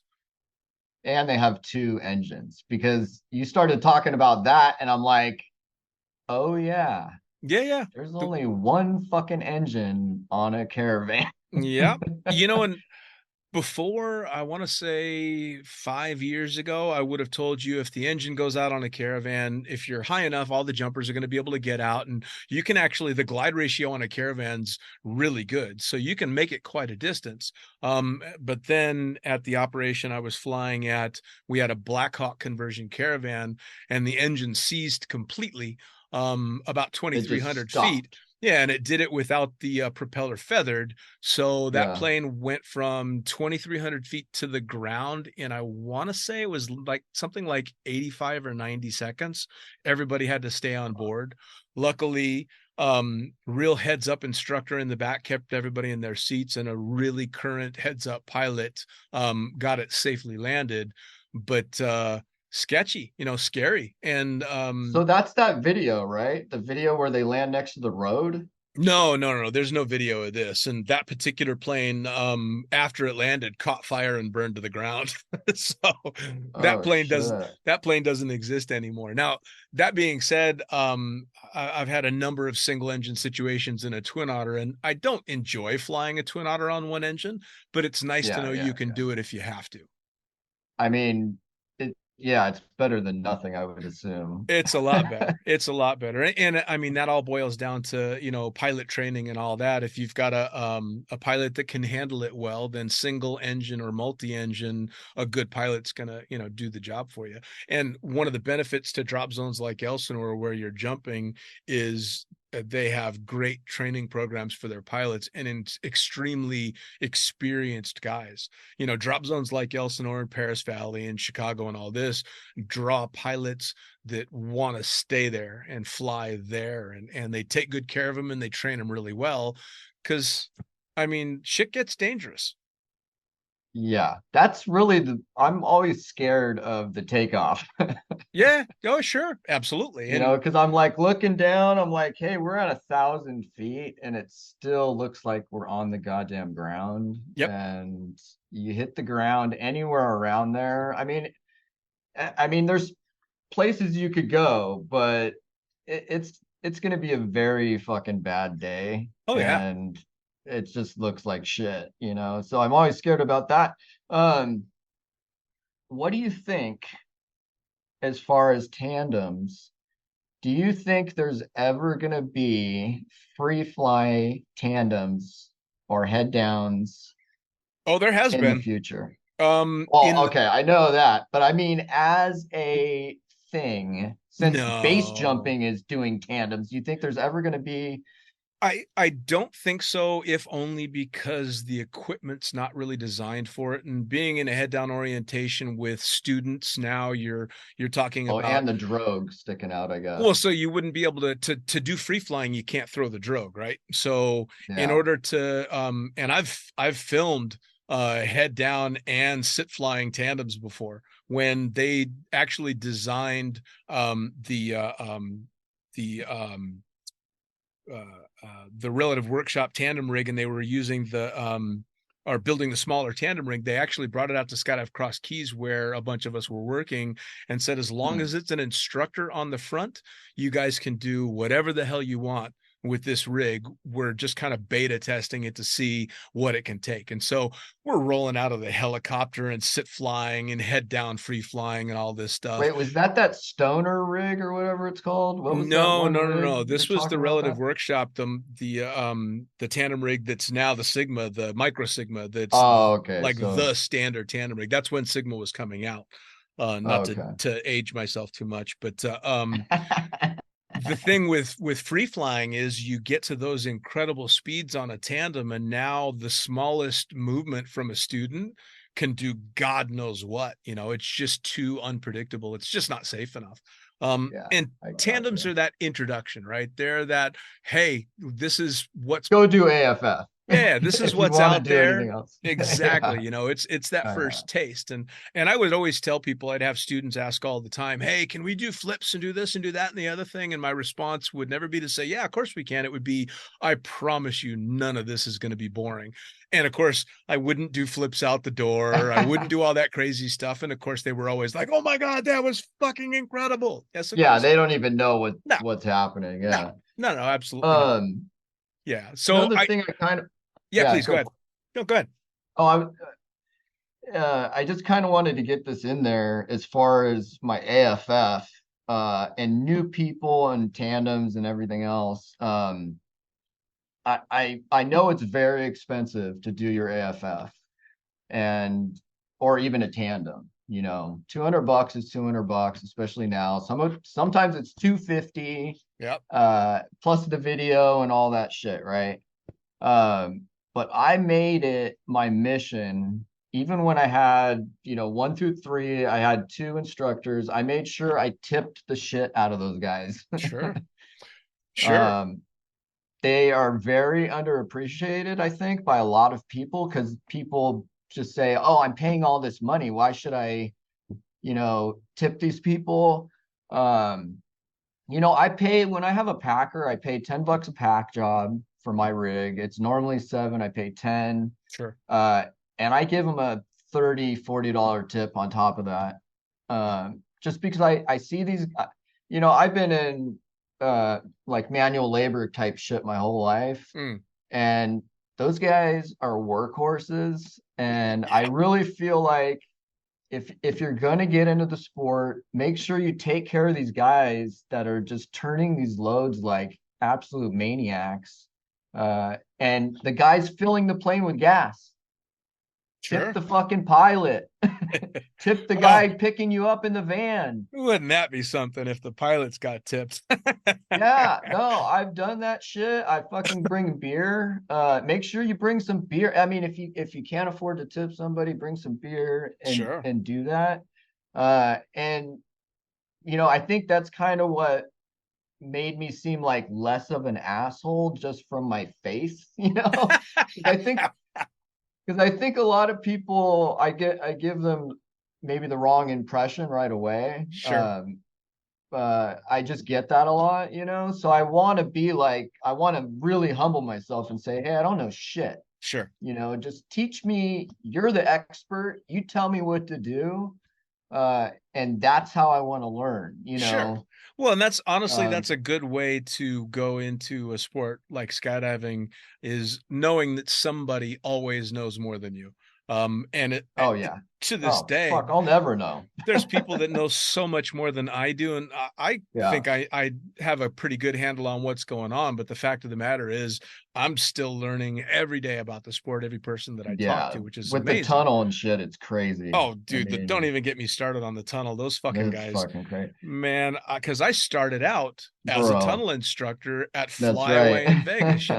And they have two engines because you started talking about that and I'm like, oh yeah, Yeah, yeah. there's The, only one fucking engine on a Caravan. yeah. And before, I want to say 5 years ago, I would have told you if the engine goes out on a Caravan, if you're high enough, all the jumpers are going to be able to get out. And you can actually, the glide ratio on a Caravan's really good. So you can make it quite a distance. But then at the operation I was flying at, we had a Black Hawk conversion Caravan and the engine seized completely about It just 2,300 feet. stopped. Yeah, and it did it without the propeller feathered. So that Yeah. plane went from 2,300 feet to the ground. And I want to say it was like something like 85 or 90 seconds. Everybody had to stay on board. Luckily, real heads up instructor in the back kept everybody in their seats, and a really current heads up pilot got it safely landed. But sketchy, scary. And So that's that video, right? The video where they land next to the road. no. There's no video of this. And that particular plane, after it landed, caught fire and burned to the ground. So that Oh plane does shit. that plane doesn't exist anymore. Now, that being said, I've had a number of single engine situations in a Twin Otter, and I don't enjoy flying a Twin Otter on one engine, but it's nice to Yeah, know yeah, you can yeah. do it if you have to. I mean, yeah, it's better than nothing, I would assume. It's a lot better. It's a lot better. And I mean, that all boils down to, pilot training and all that. If you've got a pilot that can handle it well, then single engine or multi-engine, a good pilot's gonna, do the job for you. And one of the benefits to drop zones like Elsinore where you're jumping is they have great training programs for their pilots and extremely experienced guys. You know, drop zones like Elsinore and Paris Valley and Chicago and all this draw pilots that want to stay there and fly there, and they take good care of them and they train them really well, because I mean, shit gets dangerous. Yeah, that's really I'm always scared of the takeoff. Yeah. Oh, sure. Absolutely. You know, because I'm like looking down, I'm like, hey, we're at 1,000 feet and it still looks like we're on the goddamn ground. Yep. And you hit the ground anywhere around there. I mean, there's places you could go, but it's gonna be a very fucking bad day. Oh, yeah. And it just looks like shit, you know. So I'm always scared about that. Um, what do you think as far as tandems? Do you think there's ever going to be free fly tandems or head downs Oh, there has in the been. future? In Well, okay, I know that, but I mean, as a thing, since base No. jumping is doing tandems, do you think there's ever going to be? I don't think so, if only because the equipment's not really designed for it. And being in a head down orientation with students now, you're talking Oh, about, and the drogue sticking out, I well, guess. so you wouldn't be able to do free flying, you can't throw the drogue, right? So in Yeah. order to and I've filmed head down and sit flying tandems before, when they actually designed the the relative workshop tandem rig, and they were using or building the smaller tandem rig. They actually brought it out to Skydive Cross Keys, where a bunch of us were working, and said, as long Hmm. as it's an instructor on the front, you guys can do whatever the hell you want with this rig. We're just kind of beta testing it to see what it can take. And so we're rolling out of the helicopter and sit flying and head down free flying and all this stuff. Wait, was that stoner rig or whatever it's called? What was that No, one no, no, rig no. you're This was the talking about relative that? workshop, the tandem rig that's now the Sigma, the Micro Sigma, that's Oh, okay. like So, the standard tandem rig. That's when Sigma was coming out. Not to okay. to age myself too much, but the thing with free flying is you get to those incredible speeds on a tandem, and now the smallest movement from a student can do God knows what. You know, it's just too unpredictable. It's just not safe enough. Yeah, And I tandems gotcha. are that introduction, right? They're that, hey, this is what's, Go do AFF yeah, this is if you what's want to out do anything there. else. Exactly. Yeah, You know, it's that yeah. first taste. And I would always tell people, I'd have students ask all the time, hey, can we do flips and do this and do that and the other thing? And my response would never be to say, yeah, of course we can. It would be, I promise you, none of this is going to be boring. And of course, I wouldn't do flips out the door. I wouldn't do all that crazy stuff. And of course, they were always like, oh my God, that was fucking incredible. Yes, of Yeah, course. they don't even know No, what's happening. no, Yeah. no, absolutely not. Um, Yeah. So Another I, thing I kind of, yeah, yeah, please go go ahead. for it. No, go ahead. Oh, I just kind of wanted to get this in there as far as my AFF and new people and tandems and everything else. I know it's very expensive to do your AFF and or even a tandem. You know, $200 is $200, especially now. Sometimes it's 250 Yep. plus the video and all that shit, right? But I made it my mission, even when I had, 1 through 3, I had 2 instructors. I made sure I tipped the shit out of those guys. Sure. Sure. um, they are very underappreciated, I think, by a lot of people because people just say, "Oh, I'm paying all this money. Why should I, tip these people?" Um, I pay when I have a packer, I pay $10 a pack job for my rig. It's normally 7, I pay 10. Sure. Uh, and I give them a $30, $40 tip on top of that. Just because I see these, I've been in like manual labor type shit my whole life. Mm. And those guys are workhorses. And I really feel like if you're going to get into the sport, make sure you take care of these guys that are just turning these loads like absolute maniacs. And the guys filling the plane with gas. Tip Sure. the fucking pilot. Tip the guy picking you up in the van. Wouldn't that be something if the pilots got tips? Yeah, no, I've done that shit. I fucking bring beer. Make sure you bring some beer. I mean, if you can't afford to tip somebody, bring some beer Sure. and do that. And I think that's kind of what made me seem like less of an asshole just from my face, 'Cause I think a lot of people I give them maybe the wrong impression right away. Sure. I just get that a lot, So I want to really humble myself and say, hey, I don't know shit. Sure. Just teach me. You're the expert. You tell me what to do. And that's how I want to learn, Sure. Well, and that's honestly, Um, that's a good way to go into a sport like skydiving, is knowing that somebody always knows more than you. And oh yeah. to this Oh day, fuck, I'll never know. there's people that know so much more than I do, and I Yeah. think I have a pretty good handle on what's going on. But the fact of the matter is, I'm still learning every day about the sport, every person that I talk Yeah. to, which is With the amazing. tunnel and shit, it's crazy. Oh, I dude, don't mean, even get me started on the tunnel. Those fucking it's guys, fucking crazy. man, because I started out as a Bro, tunnel instructor at that's right. Flyaway in Vegas,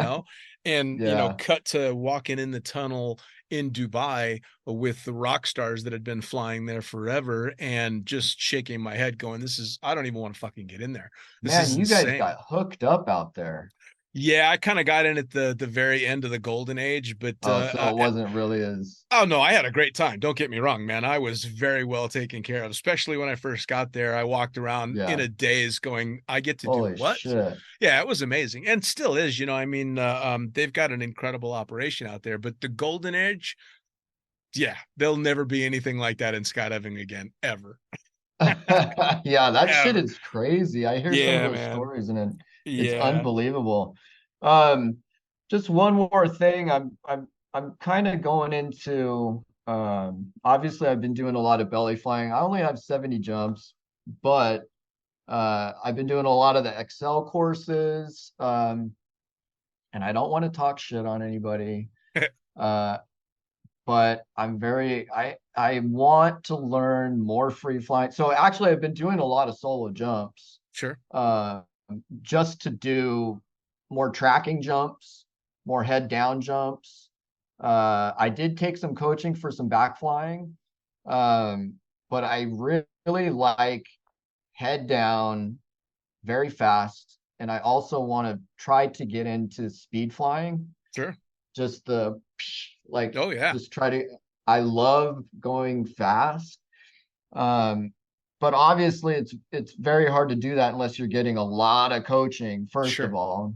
and Yeah. cut to walking in the tunnel in Dubai with the rock stars that had been flying there forever, and just shaking my head, going, I don't even want to fucking get in there. This Man, is you guys insane. got hooked up out there. Yeah, I kind of got in at the very end of the golden age, but Oh, so it wasn't really as oh no, I had a great time. Don't get me wrong, man. I was very well taken care of, especially when I first got there. I walked around in yeah. a daze going, I get to do Holy what? shit. Yeah, it was amazing. And still is, I mean, they've got an incredible operation out there, but the golden age, yeah, there'll never be anything like that in skydiving again, ever. Yeah, that shit Ever. is crazy. I hear some of Yeah, those man. stories and it's Yeah. unbelievable. Um, just one more thing. I'm kind of going into obviously I've been doing a lot of belly flying. I only have 70 jumps, but I've been doing a lot of the Excel courses. And I don't want to talk shit on anybody. Uh, but I want to learn more free flying. So actually I've been doing a lot of solo jumps Sure. uh just to do more tracking jumps, more head down jumps. I did take some coaching for some back flying. But I really like head down very fast, and I also want to try to get into speed flying, Sure. just the like Oh yeah. just try to I love going fast. Um but obviously it's very hard to do that unless you're getting a lot of coaching, first of Sure. all.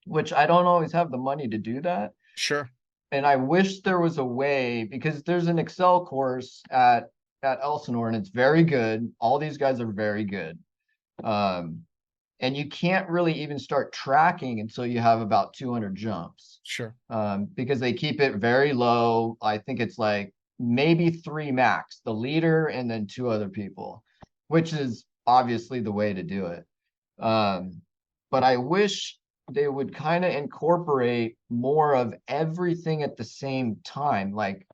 Which I don't always have the money to do that. Sure. And I wish there was a way, because there's an Excel course at Elsinore and it's very good. All these guys are very good. Um and you can't really even start tracking until you have about 200 jumps, Sure. because they keep it very low. I think it's like maybe 3 max, the leader and then 2 other people, which is obviously the way to do it. But I wish they would kind of incorporate more of everything at the same time. Like,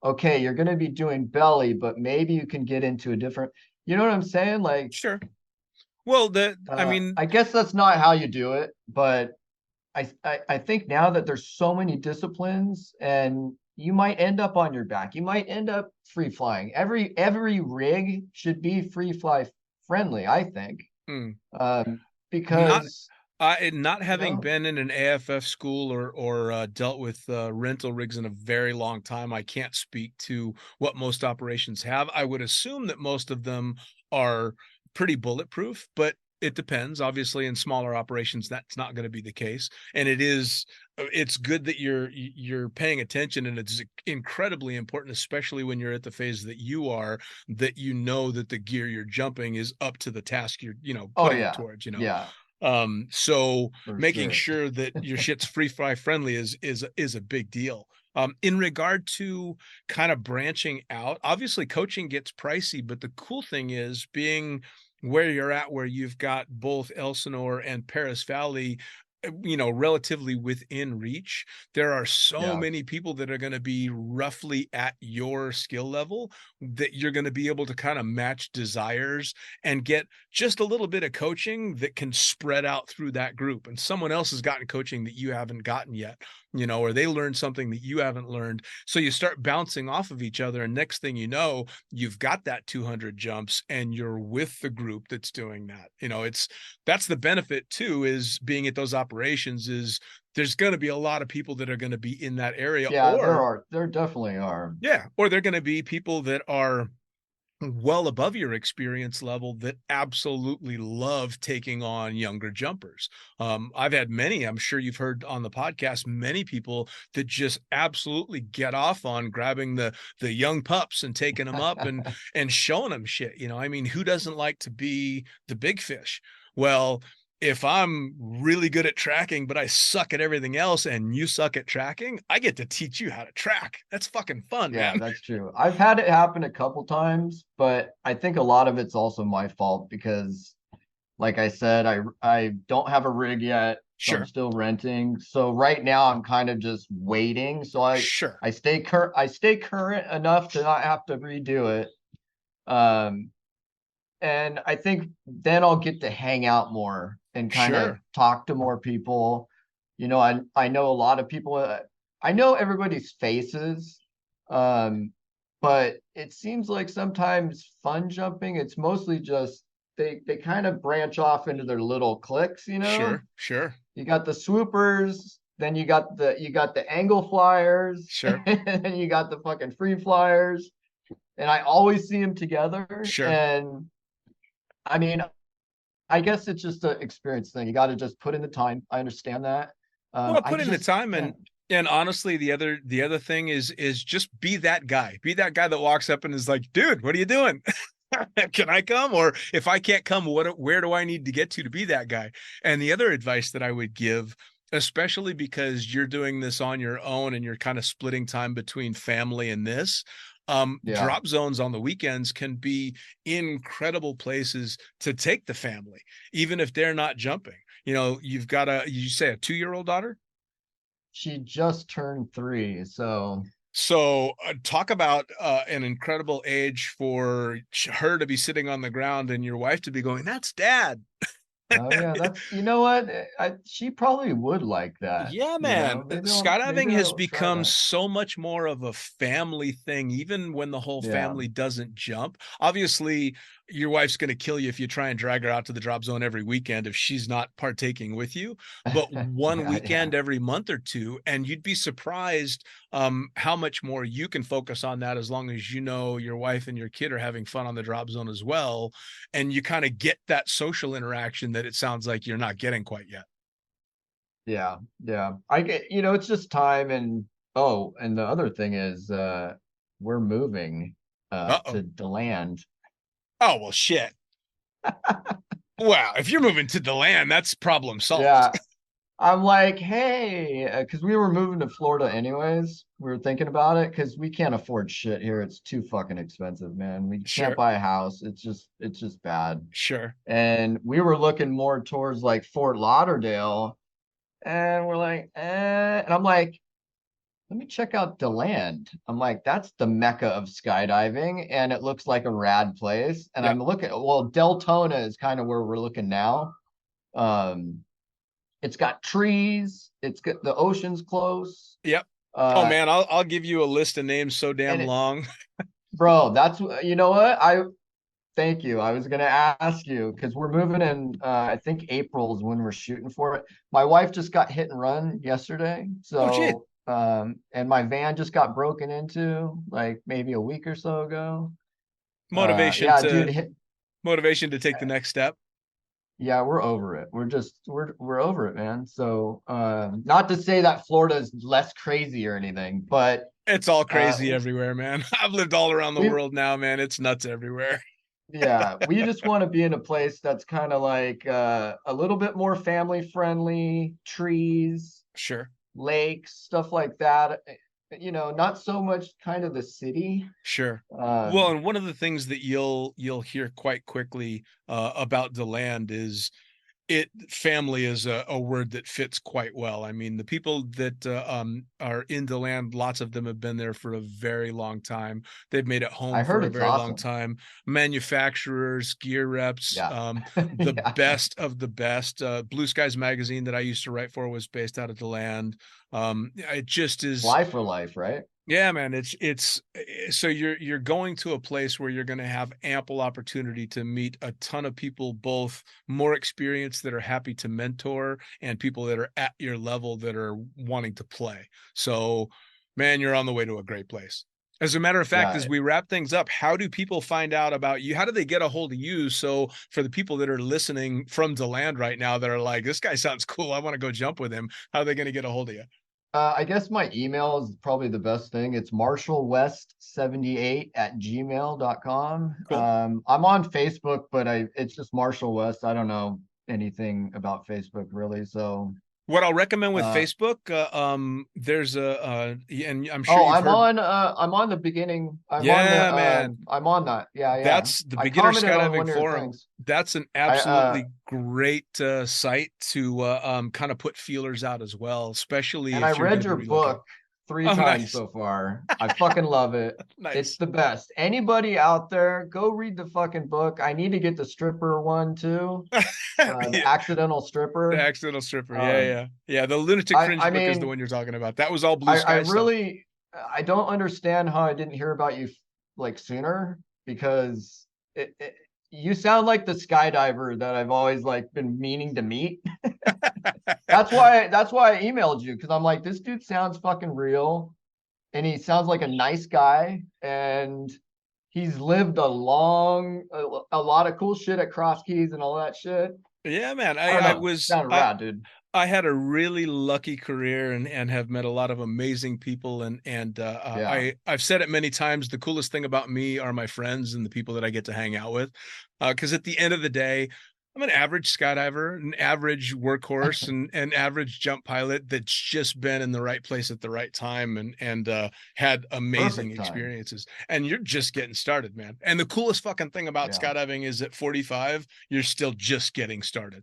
okay, you're going to be doing belly, but maybe you can get into a different, you know what I'm saying? Like, Sure. Well, I mean, I guess that's not how you do it, but I think now that there's so many disciplines, and you might end up on your back, you might end up free flying. Every rig should be free fly friendly, I think, mm, not because not you having know, been in an AFF school or dealt with rental rigs in a very long time, I can't speak to what most operations have. I would assume that most of them are pretty bulletproof, but it depends. Obviously, in smaller operations, that's not going to be the case. And it's good that you're paying attention, and it's incredibly important, especially when you're at the phase that you are, that that the gear you're jumping is up to the task you're oh putting it yeah, towards. yeah, So for making sure. sure that your shit's free fly friendly is a big deal. In regard to kind of branching out, obviously coaching gets pricey, but the cool thing is, being where you're at, where you've got both Elsinore and Paris Valley relatively within reach, there are so Yeah. many people that are going to be roughly at your skill level that you're going to be able to kind of match desires and get just a little bit of coaching that can spread out through that group. And someone else has gotten coaching that you haven't gotten yet, or they learned something that you haven't learned. So you start bouncing off of each other. And next thing you know, you've got that 200 jumps and you're with the group that's doing that. That's the benefit too, is being at those operations, is there's going to be a lot of people that are going to be in that area. Yeah, there definitely are. Yeah. Or they're going to be people that are well above your experience level that absolutely love taking on younger jumpers. I've had many, I'm sure you've heard on the podcast, many people that just absolutely get off on grabbing the young pups and taking them up and showing them shit. Who doesn't like to be the big fish? Well, if I'm really good at tracking, but I suck at everything else and you suck at tracking, I get to teach you how to track. That's fucking fun, Yeah, man. that's true. I've had it happen a couple times, but I think a lot of it's also my fault because, like I said, I don't have a rig yet, so I'm Sure. still renting. So right now I'm kind of just waiting. So Sure. I stay current enough to not have to redo it. And I think then I'll get to hang out more and kind of Sure. talk to more people. I know a lot of people. I know everybody's faces, but it seems like sometimes fun jumping, it's mostly just they kind of branch off into their little cliques. Sure. You got the swoopers, then you got the angle flyers, Sure. and then you got the fucking free flyers, and I always see them together. Sure. And I mean, I guess it's just an experience thing. You got to just put in the time. I understand that. Well, I put in the just time, can't. and honestly, the other thing is just be that guy. Be that guy that walks up and is like, "Dude, what are you doing? Can I come?" Or if I can't come, where do I need to get to be that guy? And the other advice that I would give, especially because you're doing this on your own and you're kind of splitting time between family and this, Yeah. drop zones on the weekends can be incredible places to take the family, even if they're not jumping. You've got you say a 2-year-old daughter? She just turned 3, so So talk about an incredible age for her to be sitting on the ground and your wife to be going, "That's dad." oh yeah, that's what she probably would like that. Yeah, man. Maybe Skydiving has I'll try become that. so much more of a family thing, even when the whole Yeah. family doesn't jump. Obviously, your wife's going to kill you if you try and drag her out to the drop zone every weekend if she's not partaking with you. But one Yeah, yeah. weekend every month or two, and you'd be surprised how much more you can focus on that as long as your wife and your kid are having fun on the drop zone as well. And you kind of get that social interaction that it sounds like you're not getting quite yet. Yeah, yeah. I get, it's just time. And and the other thing is we're moving Uh-oh. to DeLand. Oh, well, shit. Wow, if you're moving to the land, that's problem solved. Yeah. I'm like, hey, because we were moving to Florida anyways. We were thinking about it because we can't afford shit here. It's too fucking expensive, man. We can't Sure, buy a house. It's just bad. sure, And we were looking more towards like Fort Lauderdale, and we're like, and I'm like, let me check out DeLand. I'm like, that's the mecca of skydiving, and it looks like a rad place. And yeah, I'm looking, well, Deltona is kind of where we're looking now. Um, it's got trees. It's got the ocean's close. yep. Oh Uh, man, I'll give you a list of names so damn and it, long. bro, you know what? Thank you. I was gonna ask you because we're moving in. I think April is when we're shooting for it. My wife just got hit and run yesterday, Oh shit, so and my van just got broken into like maybe a week or so ago. motivation Yeah, dude, to motivation to take the next step. yeah, we're over it. We're over it, man. So, not to say that Florida is less crazy or anything, but It's all uh, crazy everywhere, man. I've lived all around the we world now, man. It's nuts everywhere. yeah, we just want to be in a place that's kind of like a little bit more family friendly, trees, Sure, lakes, stuff like that. Not so much kind of the city. sure. Well, Um, and one of the things that you'll hear quite quickly about DeLand is family is a word that fits quite well. I mean, the people that are in DeLand, lots of them have been there for a very long time. They've made it home I for heard a it's very long awesome. time. Manufacturers, gear reps, Yeah. the Yeah. best of the best. Blue Skies magazine that I used to write for was based out of DeLand. It just is. Fly for life, right? Yeah, man, it's so you're going to a place where you're going to have ample opportunity to meet a ton of people, both more experienced that are happy to mentor and people that are at your level that are wanting to play. So, man, you're on the way to a great place. As a matter of fact, Yeah. as we wrap things up, how do people find out about you? How do they get a hold of you? So for the people that are listening from DeLand right now that are like, this guy sounds cool, I want to go jump with him. How are they going to get a hold of you? I guess my email is probably the best thing. It's marshallwest78@gmail.com. Cool. I'm on Facebook, but it's just Marshall West. I don't know anything about Facebook really. So What I'll recommend with uh, Facebook, there's and I'm sure oh, you've heard. I'm on the beginning. Yeah, man, I'm on that. Yeah, yeah. that's the I Beginner commented on one Skydiving of your Forum. things. That's an I absolutely great site to kind of put feelers out as well, especially And I if you're going read to be your relocating. book 3 Oh, times nice, so far. I fucking love it. nice. It's the best. Anybody out there, go read the fucking book. I need to get the stripper one too. The Yeah, accidental the stripper. accidental stripper. Um, Yeah. The Lunatic Fringe I book is the mean, one you're talking about. That was all Blue I Sky stuff. really, I don't understand how I didn't hear about you like sooner because you sound like the skydiver that I've always like been meaning to meet. That's why I emailed you because I'm like, this dude sounds fucking real, and he sounds like a nice guy, and he's lived a lot of cool shit at Cross Keys and all that shit. Yeah, man. I don't I know, was sounded rad, dude. I had a really lucky career and have met a lot of amazing people and Yeah, I've said it many times. The coolest thing about me are my friends and the people that I get to hang out with, because at the end of the day, I'm an average skydiver, an average workhorse, and an average jump pilot that's just been in the right place at the right time and had amazing perfect time. experiences. And you're just getting started, man. And the coolest fucking thing about Yeah. skydiving is at 45, you're still just getting started.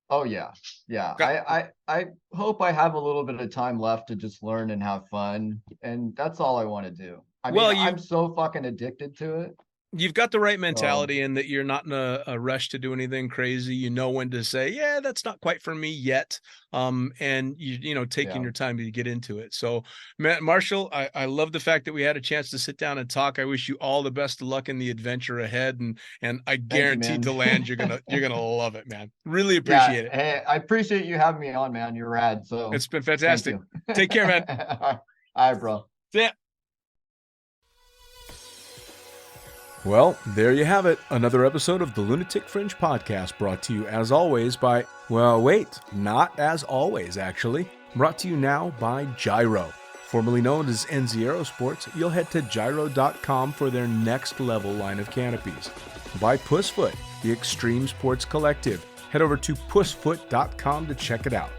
Oh yeah, yeah. Got- I hope I have a little bit of time left to just learn and have fun, and that's all I want to do. I mean, Well, I'm so fucking addicted to it. you've got the right So mentality in that you're not in a rush to do anything crazy. You know when to say, yeah, that's not quite for me yet. And taking yeah, your time to get into it. So, Marshall, I love the fact that we had a chance to sit down and talk. I wish you all the best of luck in the adventure ahead, and I thank you, guarantee man. DeLand, you're gonna love it, man. Really Yeah, appreciate it. hey, I appreciate you having me on, man. You're rad. So It's been thank fantastic. you. Take care, man. All right, bro. Yeah. Well, there you have it. Another episode of the Lunatic Fringe podcast brought to you as always by, well, wait, not as always, actually. Brought to you now by Gyro. Formerly known as NZ Aerosports, you'll head to gyro.com for their next level line of canopies. By Pussfoot, the Extreme Sports Collective. Head over to pussfoot.com to check it out.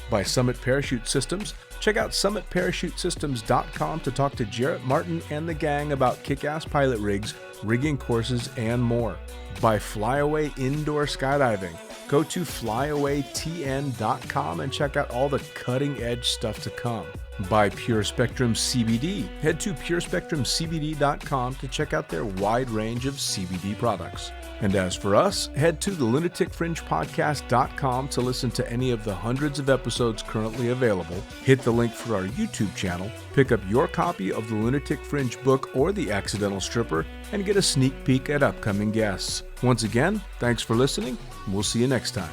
By Summit Parachute Systems, check out summitparachutesystems.com to talk to Jarrett Martin and the gang about kick-ass pilot rigs, rigging courses, and more. By Flyaway Indoor Skydiving, go to flyawaytn.com and check out all the cutting-edge stuff to come. By Pure Spectrum CBD, head to purespectrumcbd.com to check out their wide range of CBD products. And as for us, head to the lunaticfringepodcast.com to listen to any of the hundreds of episodes currently available, hit the link for our YouTube channel, pick up your copy of the Lunatic Fringe book or The Accidental Stripper, and get a sneak peek at upcoming guests. Once again, thanks for listening, and we'll see you next time.